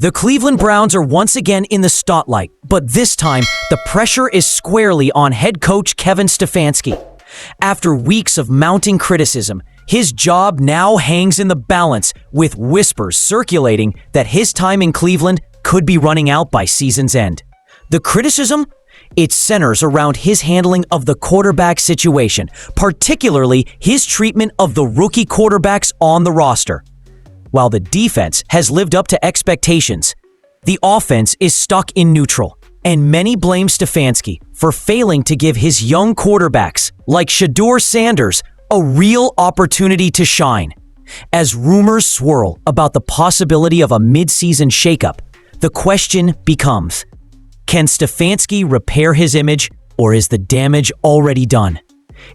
The Cleveland Browns are once again in the spotlight, but this time, the pressure is squarely on head coach Kevin Stefanski. After weeks of mounting criticism, his job now hangs in the balance, with whispers circulating that his time in Cleveland could be running out by season's end. The criticism? It centers around his handling of the quarterback situation, particularly his treatment of the rookie quarterbacks on the roster. While the defense has lived up to expectations, the offense is stuck in neutral, and many blame Stefanski for failing to give his young quarterbacks, like Shedeur Sanders, a real opportunity to shine. As rumors swirl about the possibility of a mid-season shakeup, the question becomes, can Stefanski repair his image, or is the damage already done?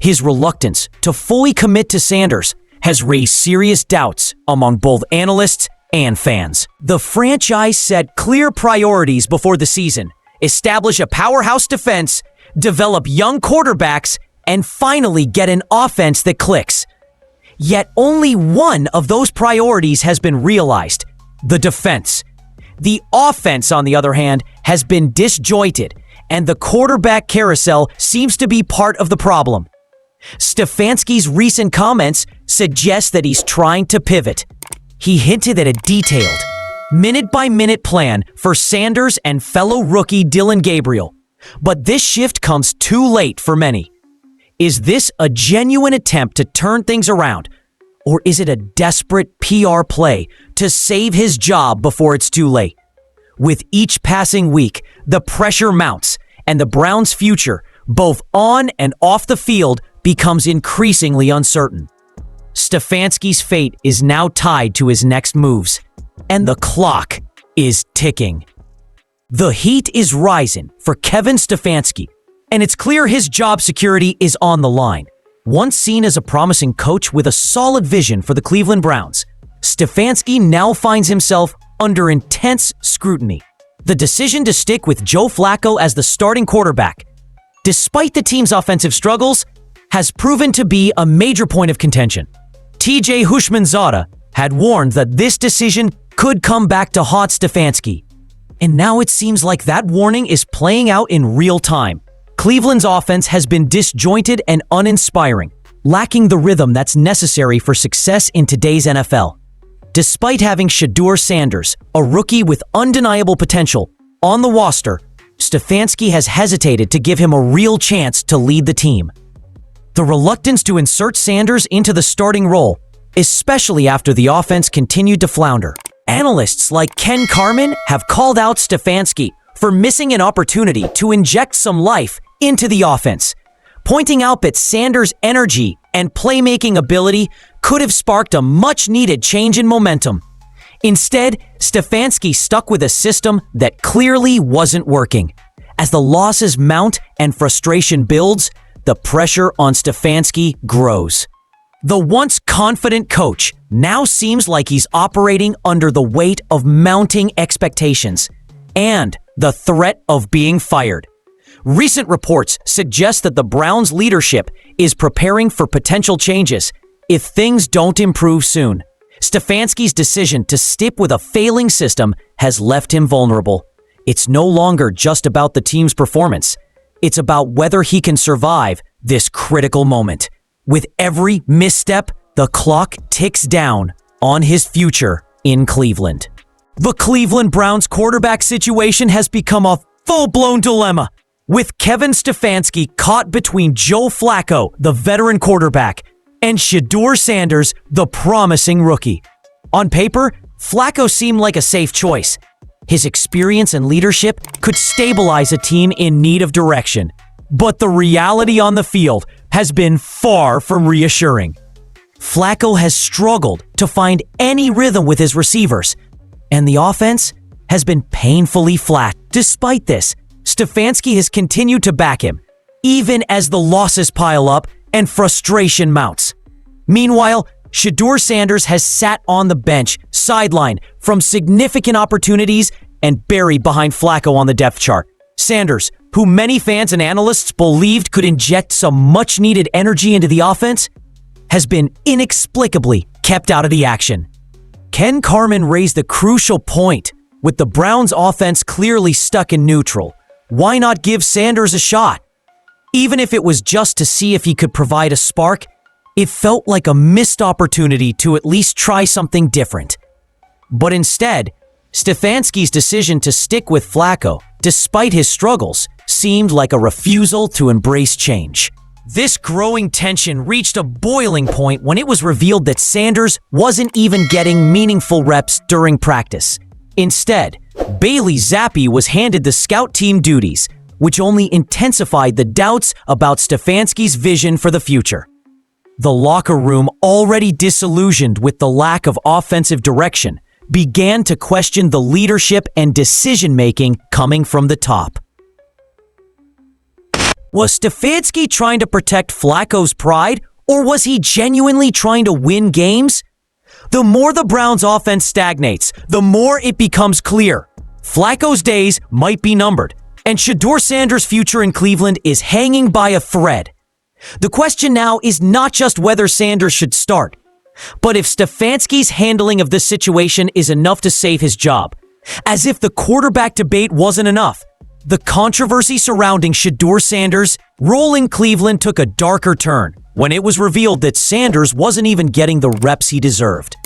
His reluctance to fully commit to Sanders has raised serious doubts among both analysts and fans. The franchise set clear priorities before the season: establish a powerhouse defense, develop young quarterbacks, and finally get an offense that clicks. Yet only one of those priorities has been realized: the defense. The offense, on the other hand, has been disjointed, and the quarterback carousel seems to be part of the problem. Stefanski's recent comments suggest that he's trying to pivot. He hinted at a detailed, minute-by-minute plan for Sanders and fellow rookie Dillon Gabriel. But this shift comes too late for many. Is this a genuine attempt to turn things around, or is it a desperate PR play to save his job before it's too late? With each passing week, the pressure mounts, and the Browns' future, both on and off the field, becomes increasingly uncertain. Stefanski's fate is now tied to his next moves, and the clock is ticking. The heat is rising for Kevin Stefanski, and it's clear his job security is on the line. Once seen as a promising coach with a solid vision for the Cleveland Browns, Stefanski now finds himself under intense scrutiny. The decision to stick with Joe Flacco as the starting quarterback, despite the team's offensive struggles, has proven to be a major point of contention. TJ Hushmanzada had warned that this decision could come back to haunt Stefanski. And now it seems like that warning is playing out in real time. Cleveland's offense has been disjointed and uninspiring, lacking the rhythm that's necessary for success in today's NFL. Despite having Shedeur Sanders, a rookie with undeniable potential, on the roster, Stefanski has hesitated to give him a real chance to lead the team. The reluctance to insert Sanders into the starting role, especially after the offense continued to flounder. Analysts like Ken Carman have called out Stefanski for missing an opportunity to inject some life into the offense, pointing out that Sanders' energy and playmaking ability could have sparked a much-needed change in momentum. Instead, Stefanski stuck with a system that clearly wasn't working. As the losses mount and frustration builds, the pressure on Stefanski grows. The once confident coach now seems like he's operating under the weight of mounting expectations and the threat of being fired. Recent reports suggest that the Browns' leadership is preparing for potential changes if things don't improve soon. Stefanski's decision to stick with a failing system has left him vulnerable. It's no longer just about the team's performance. It's about whether he can survive this critical moment. With every misstep, the clock ticks down on his future in Cleveland. The Cleveland Browns quarterback situation has become a full-blown dilemma, with Kevin Stefanski caught between Joe Flacco, the veteran quarterback, and Shedeur Sanders, the promising rookie. On paper, Flacco seemed like a safe choice. His experience and leadership could stabilize a team in need of direction. But the reality on the field has been far from reassuring. Flacco has struggled to find any rhythm with his receivers, and the offense has been painfully flat. Despite this, Stefanski has continued to back him, even as the losses pile up and frustration mounts. Meanwhile, Shedeur Sanders has sat on the bench, sidelined from significant opportunities and buried behind Flacco on the depth chart. Sanders, who many fans and analysts believed could inject some much-needed energy into the offense, has been inexplicably kept out of the action. Ken Carman raised the crucial point. With the Browns' offense clearly stuck in neutral, why not give Sanders a shot? Even if it was just to see if he could provide a spark, it felt like a missed opportunity to at least try something different. But instead, Stefanski's decision to stick with Flacco, despite his struggles, seemed like a refusal to embrace change. This growing tension reached a boiling point when it was revealed that Sanders wasn't even getting meaningful reps during practice. Instead, Bailey Zappi was handed the scout team duties, which only intensified the doubts about Stefanski's vision for the future. The locker room, already disillusioned with the lack of offensive direction, began to question the leadership and decision-making coming from the top. Was Stefanski trying to protect Flacco's pride, or was he genuinely trying to win games? The more the Browns' offense stagnates, the more it becomes clear. Flacco's days might be numbered, and Shedeur Sanders' future in Cleveland is hanging by a thread. The question now is not just whether Sanders should start, but if Stefanski's handling of this situation is enough to save his job. As if the quarterback debate wasn't enough, the controversy surrounding Shedeur Sanders' role in Cleveland took a darker turn when it was revealed that Sanders wasn't even getting the reps he deserved.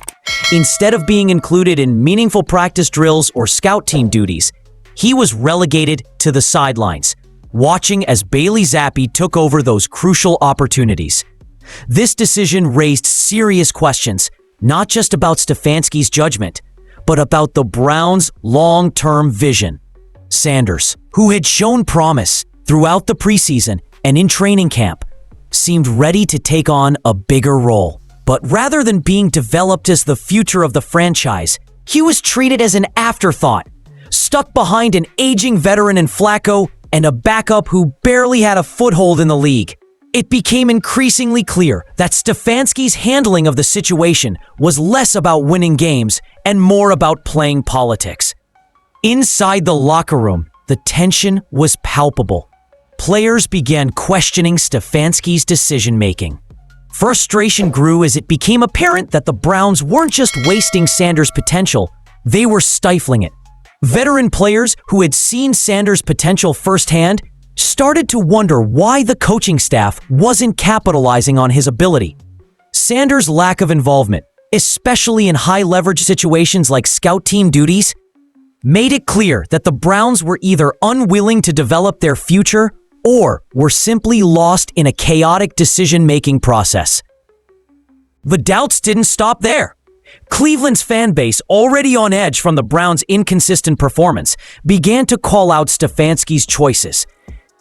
Instead of being included in meaningful practice drills or scout team duties, he was relegated to the sidelines, watching as Bailey Zappi took over those crucial opportunities. This decision raised serious questions, not just about Stefanski's judgment, but about the Browns' long-term vision. Sanders, who had shown promise throughout the preseason and in training camp, seemed ready to take on a bigger role. But rather than being developed as the future of the franchise, he was treated as an afterthought, stuck behind an aging veteran in Flacco and a backup who barely had a foothold in the league. It became increasingly clear that Stefanski's handling of the situation was less about winning games and more about playing politics. Inside the locker room, the tension was palpable. Players began questioning Stefanski's decision-making. Frustration grew as it became apparent that the Browns weren't just wasting Sanders' potential, they were stifling it. Veteran players who had seen Sanders' potential firsthand started to wonder why the coaching staff wasn't capitalizing on his ability. Sanders' lack of involvement, especially in high-leverage situations like scout team duties, made it clear that the Browns were either unwilling to develop their future or were simply lost in a chaotic decision-making process. The doubts didn't stop there. Cleveland's fan base, already on edge from the Browns' inconsistent performance, began to call out Stefanski's choices.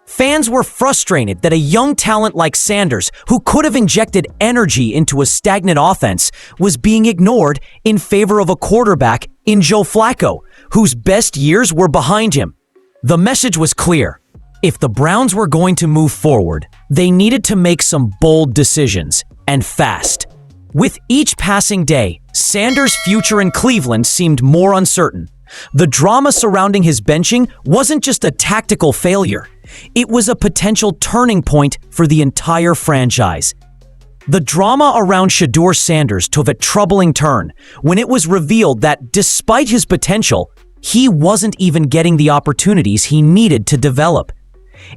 Fans were frustrated that a young talent like Sanders, who could have injected energy into a stagnant offense, was being ignored in favor of a quarterback in Joe Flacco, whose best years were behind him. The message was clear. If the Browns were going to move forward, they needed to make some bold decisions, and fast. With each passing day, Sanders' future in Cleveland seemed more uncertain. The drama surrounding his benching wasn't just a tactical failure. It was a potential turning point for the entire franchise. The drama around Shedeur Sanders took a troubling turn when it was revealed that despite his potential, he wasn't even getting the opportunities he needed to develop.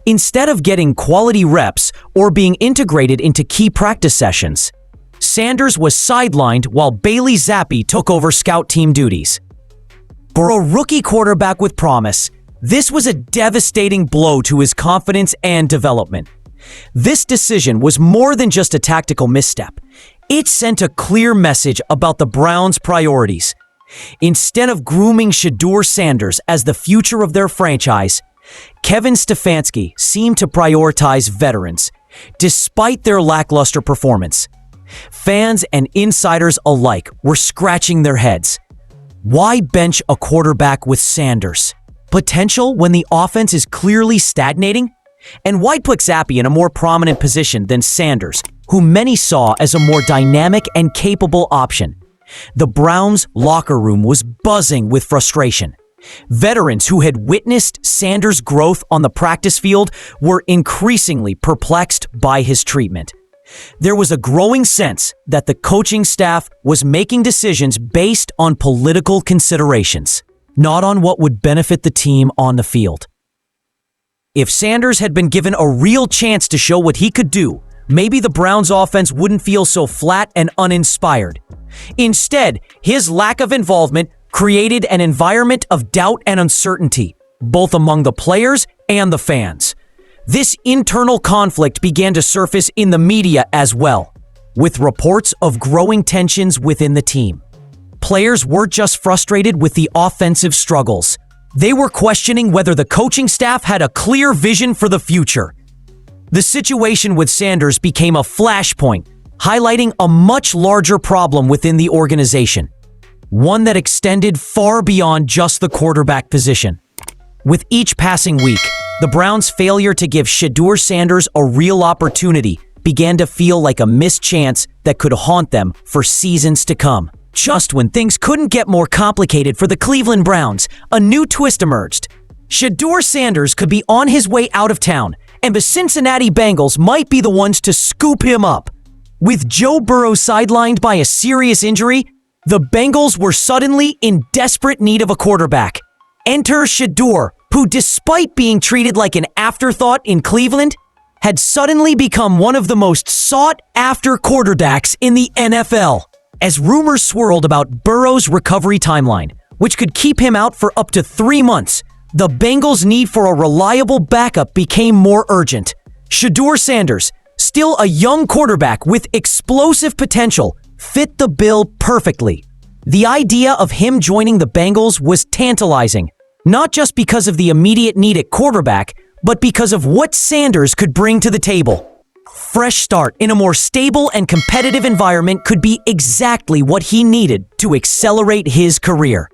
Instead of getting quality reps or being integrated into key practice sessions, Sanders was sidelined while Bailey Zappi took over scout team duties. For a rookie quarterback with promise, this was a devastating blow to his confidence and development. This decision was more than just a tactical misstep. It sent a clear message about the Browns' priorities. Instead of grooming Shedeur Sanders as the future of their franchise, Kevin Stefanski seemed to prioritize veterans, despite their lackluster performance. Fans and insiders alike were scratching their heads. Why bench a quarterback with Sanders' potential when the offense is clearly stagnating? And why put Zappi in a more prominent position than Sanders, who many saw as a more dynamic and capable option? The Browns' locker room was buzzing with frustration. Veterans who had witnessed Sanders' growth on the practice field were increasingly perplexed by his treatment. There was a growing sense that the coaching staff was making decisions based on political considerations, not on what would benefit the team on the field. If Sanders had been given a real chance to show what he could do, maybe the Browns' offense wouldn't feel so flat and uninspired. Instead, his lack of involvement created an environment of doubt and uncertainty, both among the players and the fans. This internal conflict began to surface in the media as well, with reports of growing tensions within the team. Players weren't just frustrated with the offensive struggles. They were questioning whether the coaching staff had a clear vision for the future. The situation with Sanders became a flashpoint, highlighting a much larger problem within the organization, one that extended far beyond just the quarterback position. With each passing week, the Browns' failure to give Shedeur Sanders a real opportunity began to feel like a missed chance that could haunt them for seasons to come. Just when things couldn't get more complicated for the Cleveland Browns, a new twist emerged. Shedeur Sanders could be on his way out of town, and the Cincinnati Bengals might be the ones to scoop him up. With Joe Burrow sidelined by a serious injury, the Bengals were suddenly in desperate need of a quarterback. Enter Shedeur, who, despite being treated like an afterthought in Cleveland, had suddenly become one of the most sought-after quarterbacks in the NFL. As rumors swirled about Burrow's recovery timeline, which could keep him out for up to 3 months, the Bengals' need for a reliable backup became more urgent. Shedeur Sanders, still a young quarterback with explosive potential, fit the bill perfectly. The idea of him joining the Bengals was tantalizing, not just because of the immediate need at quarterback, but because of what Sanders could bring to the table. Fresh start in a more stable and competitive environment could be exactly what he needed to accelerate his career.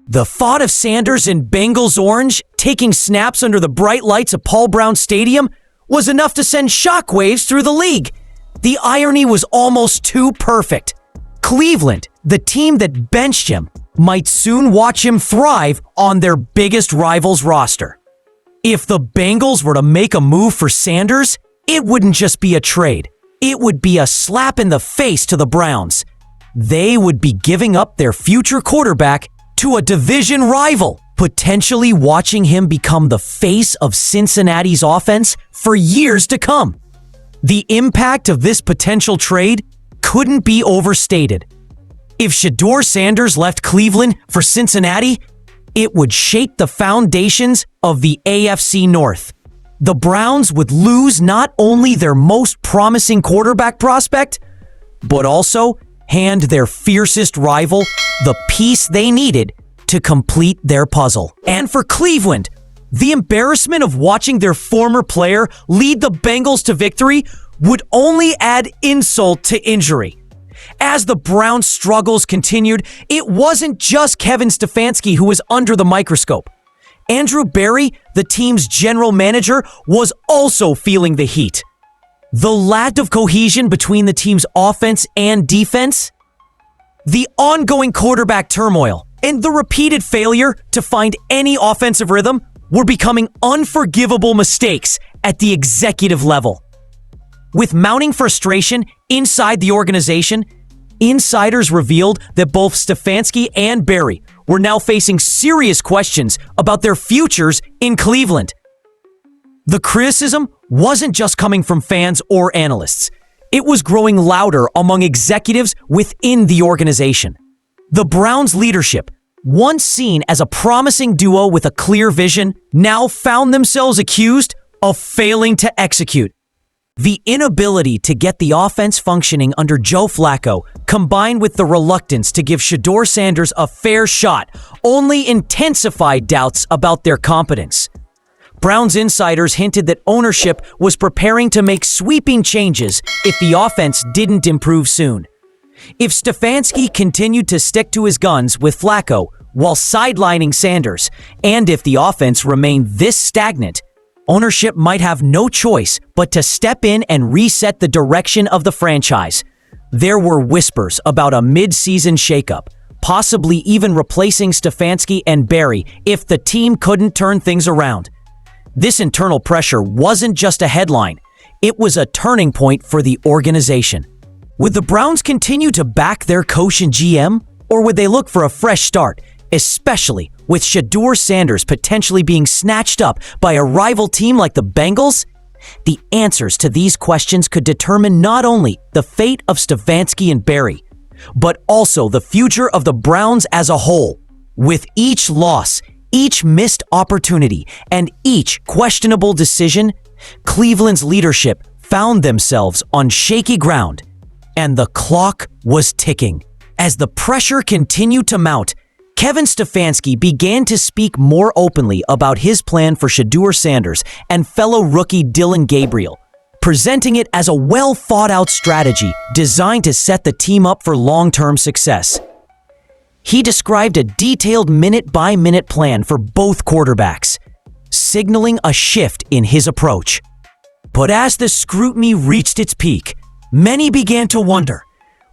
The thought of Sanders in Bengals orange, taking snaps under the bright lights of Paul Brown Stadium, was enough to send shockwaves through the league. The irony was almost too perfect. Cleveland, the team that benched him, might soon watch him thrive on their biggest rival's roster. If the Bengals were to make a move for Sanders, it wouldn't just be a trade. It would be a slap in the face to the Browns. They would be giving up their future quarterback to a division rival, potentially watching him become the face of Cincinnati's offense for years to come. The impact of this potential trade couldn't be overstated. If Shedeur Sanders left Cleveland for Cincinnati, it would shake the foundations of the AFC North. The Browns would lose not only their most promising quarterback prospect, but also hand their fiercest rival the piece they needed to complete their puzzle. And for Cleveland, the embarrassment of watching their former player lead the Bengals to victory would only add insult to injury. As the Browns' struggles continued, it wasn't just Kevin Stefanski who was under the microscope. Andrew Berry, the team's general manager, was also feeling the heat. The lack of cohesion between the team's offense and defense, the ongoing quarterback turmoil, and the repeated failure to find any offensive rhythm were becoming unforgivable mistakes at the executive level. With mounting frustration inside the organization, insiders revealed that both Stefanski and Berry were now facing serious questions about their futures in Cleveland. The criticism wasn't just coming from fans or analysts. It was growing louder among executives within the organization. The Browns' leadership, once seen as a promising duo with a clear vision, now found themselves accused of failing to execute. The inability to get the offense functioning under Joe Flacco, combined with the reluctance to give Shedeur Sanders a fair shot, only intensified doubts about their competence. Browns insiders hinted that ownership was preparing to make sweeping changes if the offense didn't improve soon. If Stefanski continued to stick to his guns with Flacco while sidelining Sanders, and if the offense remained this stagnant, ownership might have no choice but to step in and reset the direction of the franchise. There were whispers about a mid-season shakeup, possibly even replacing Stefanski and Berry if the team couldn't turn things around. This internal pressure wasn't just a headline, it was a turning point for the organization. Would the Browns continue to back their coach and GM, or would they look for a fresh start, especially with Shedeur Sanders potentially being snatched up by a rival team like the Bengals? The answers to these questions could determine not only the fate of Stefanski and Barry, but also the future of the Browns as a whole. With each loss, each missed opportunity, and each questionable decision, Cleveland's leadership found themselves on shaky ground, and the clock was ticking. As the pressure continued to mount, Kevin Stefanski began to speak more openly about his plan for Shedeur Sanders and fellow rookie Dillon Gabriel, presenting it as a well-thought-out strategy designed to set the team up for long-term success. He described a detailed minute-by-minute plan for both quarterbacks, signaling a shift in his approach. But as the scrutiny reached its peak, many began to wonder,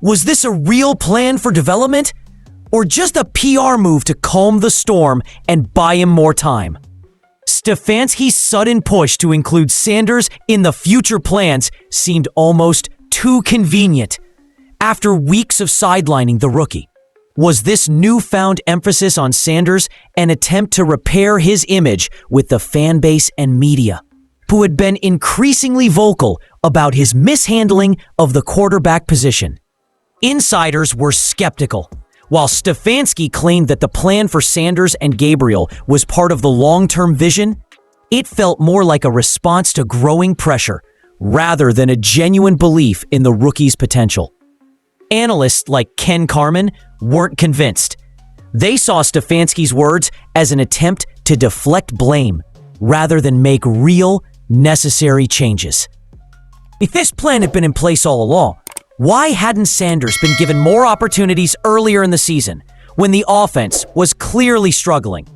was this a real plan for development? Or just a PR move to calm the storm and buy him more time? Stefanski's sudden push to include Sanders in the future plans seemed almost too convenient. After weeks of sidelining the rookie, was this newfound emphasis on Sanders an attempt to repair his image with the fan base and media, who had been increasingly vocal about his mishandling of the quarterback position? Insiders were skeptical, while Stefanski claimed that the plan for Sanders and Gabriel was part of the long-term vision. It felt more like a response to growing pressure rather than a genuine belief in the rookie's potential. Analysts like Ken Carman weren't convinced. They saw Stefanski's words as an attempt to deflect blame rather than make real, necessary changes. If this plan had been in place all along, why hadn't Sanders been given more opportunities earlier in the season when the offense was clearly struggling?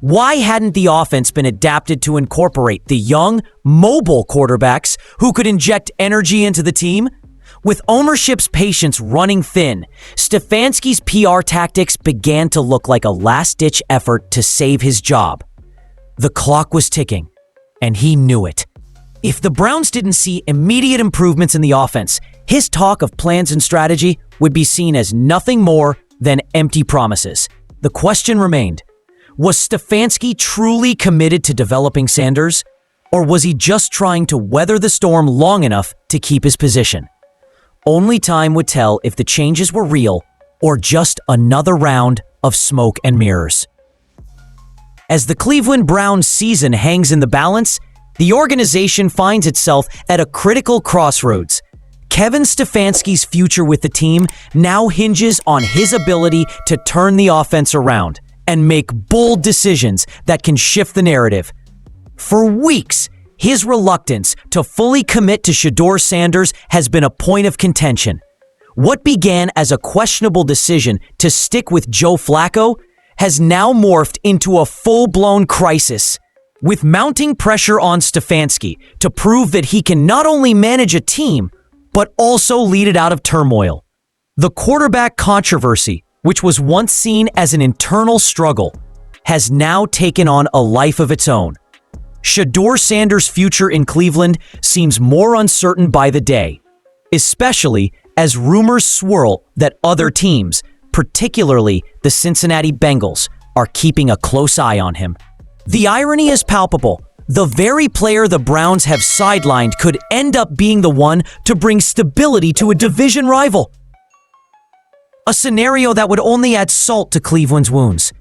Why hadn't the offense been adapted to incorporate the young, mobile quarterbacks who could inject energy into the team? With ownership's patience running thin, Stefanski's PR tactics began to look like a last-ditch effort to save his job. The clock was ticking, and he knew it. If the Browns didn't see immediate improvements in the offense, his talk of plans and strategy would be seen as nothing more than empty promises. The question remained, was Stefanski truly committed to developing Sanders, or was he just trying to weather the storm long enough to keep his position? Only time would tell if the changes were real or just another round of smoke and mirrors. As the Cleveland Browns season hangs in the balance, the organization finds itself at a critical crossroads. Kevin Stefanski's future with the team now hinges on his ability to turn the offense around and make bold decisions that can shift the narrative. For weeks, his reluctance to fully commit to Shedeur Sanders has been a point of contention. What began as a questionable decision to stick with Joe Flacco has now morphed into a full-blown crisis, with mounting pressure on Stefanski to prove that he can not only manage a team, but also lead it out of turmoil. The quarterback controversy, which was once seen as an internal struggle, has now taken on a life of its own. Shedeur Sanders' future in Cleveland seems more uncertain by the day, especially as rumors swirl that other teams, particularly the Cincinnati Bengals, are keeping a close eye on him. The irony is palpable. The very player the Browns have sidelined could end up being the one to bring stability to a division rival. A scenario that would only add salt to Cleveland's wounds.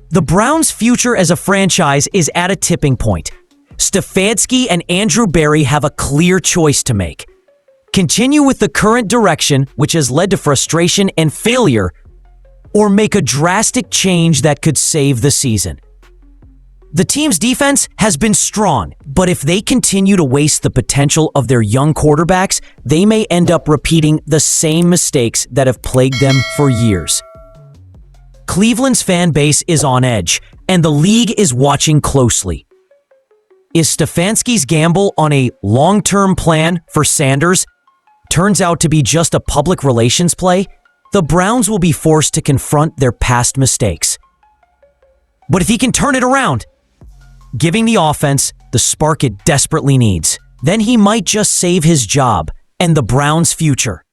The Browns' future as a franchise is at a tipping point. Stefanski and Andrew Barry have a clear choice to make. Continue with the current direction, which has led to frustration and failure, or make a drastic change that could save the season. The team's defense has been strong, but if they continue to waste the potential of their young quarterbacks, they may end up repeating the same mistakes that have plagued them for years. Cleveland's fan base is on edge, and the league is watching closely. Is Stefanski's gamble on a long-term plan for Sanders turns out to be just a public relations play? The Browns will be forced to confront their past mistakes. But if he can turn it around, giving the offense the spark it desperately needs, then he might just save his job and the Browns' future.